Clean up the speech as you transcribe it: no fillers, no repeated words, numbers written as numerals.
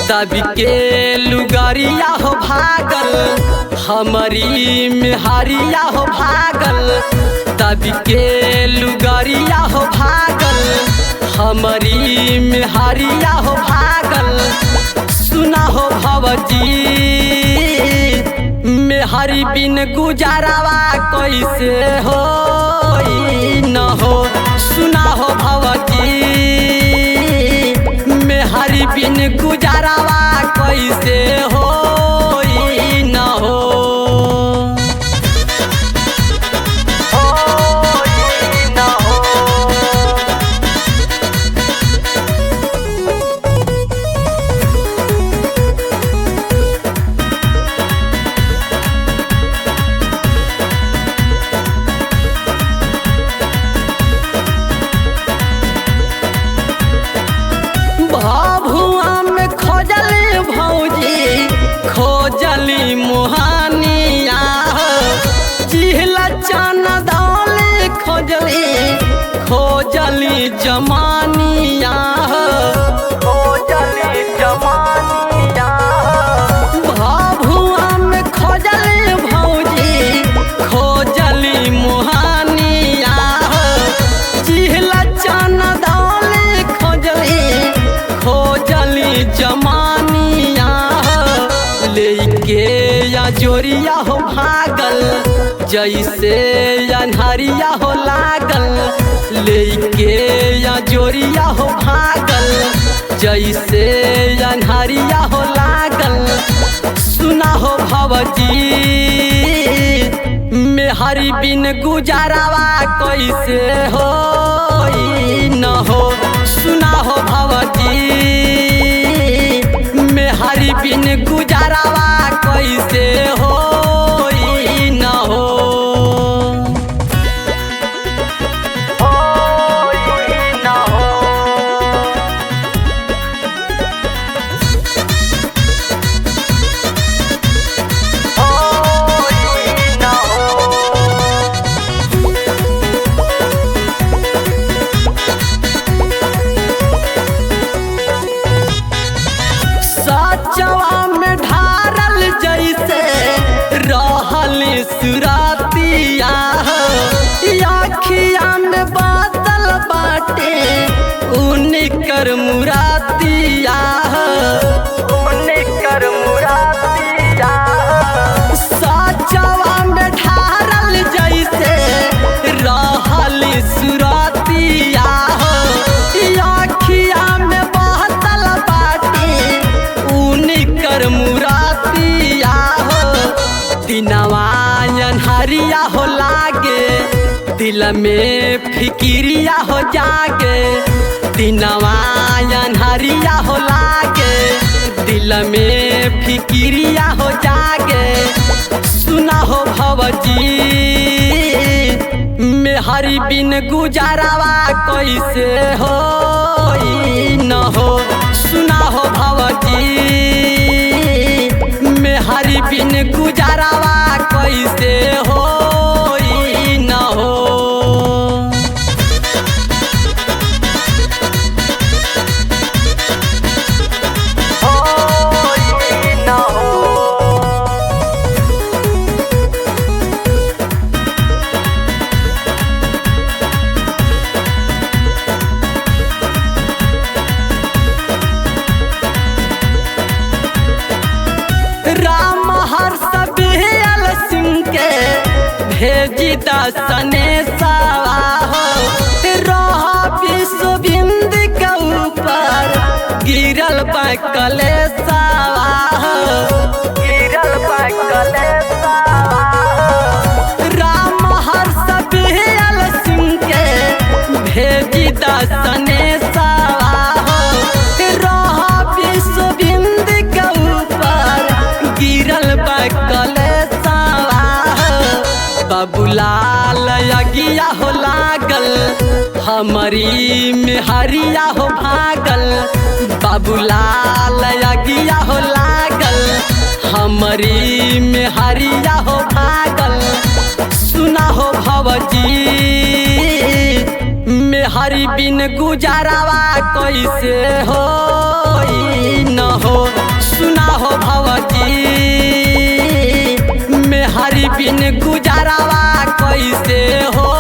तब के लुगरिया हो भागल हमारी मेहरिया हो भागल। तब के लुगरिया हो भागल हमारी मेहरिया हो भागल। सुना हो भवजी मेहरी बिन गुजारावा कैसे हो न हो। सुना हो भवजी मेहरी बिन गुजारावा कैसे हो न हो। भभुआ में खोजली भौजी खोजली मोहानिया। चिहला चना दौली खोजली खोजली जमानिया। खोजली जमानिया भभुआ में खोजली भौजी खोजली मोहानिया। चिहला चना दौली खोजली खोजली जमानिया। लेके या जोरिया हो भागल जैसे अन्हरिया हो लागल। लेके या जोरिया हो भागल जैसे अन्हरिया हो लागल। सुना हो भवजी मेहरी बिन गुजारावा कैसे हो न हो। सुना हो भवजी मेहरी बिन गुजारावा कैसे हो न हो। सचवा में ढारल जैसे रहल सुरातिया। आखिया में बादल बाटे उनकर मुरातिया। उनकर मुरातिया सचवा में ढारल जैसे रहल सुरातिया। आखिया में बादल बाटे उनकर मुरातिया। दिनवा अन्हरिया हो लागे दिल में फिकिरिया हो जागे। दिनवा अन्हरिया हो लागे दिल में फिकिरिया हो जागे। सुना हो भवजी मेहरी बिन गुजारावा कैसे हो न हो। सुना हो भवजी मेहरी बिन गुजारावा कैसे हो न हो। राम हर सबेल सिंह के भेजी दसने सवा हो। रह विश्व बिंद के ऊपर गिरल बकले सवा हो। गिरल बकले सवा राम हर सबेल सिंह के भेजी दसने सवा हो। रह विश्व बिंद के ऊपर गिरल बकले सवा हो। बबुलाल अगिया हो लागल हमारी मेहरिया हो भागल। बबुलाल अगिया हो लागल हमारी मेहरिया हो भागल। सुना हो भवजी मेहरी बिन गुजारावा कैसे हो न हो। सुना हो भवजी में हरि बिन गुजारावा कैसे हो।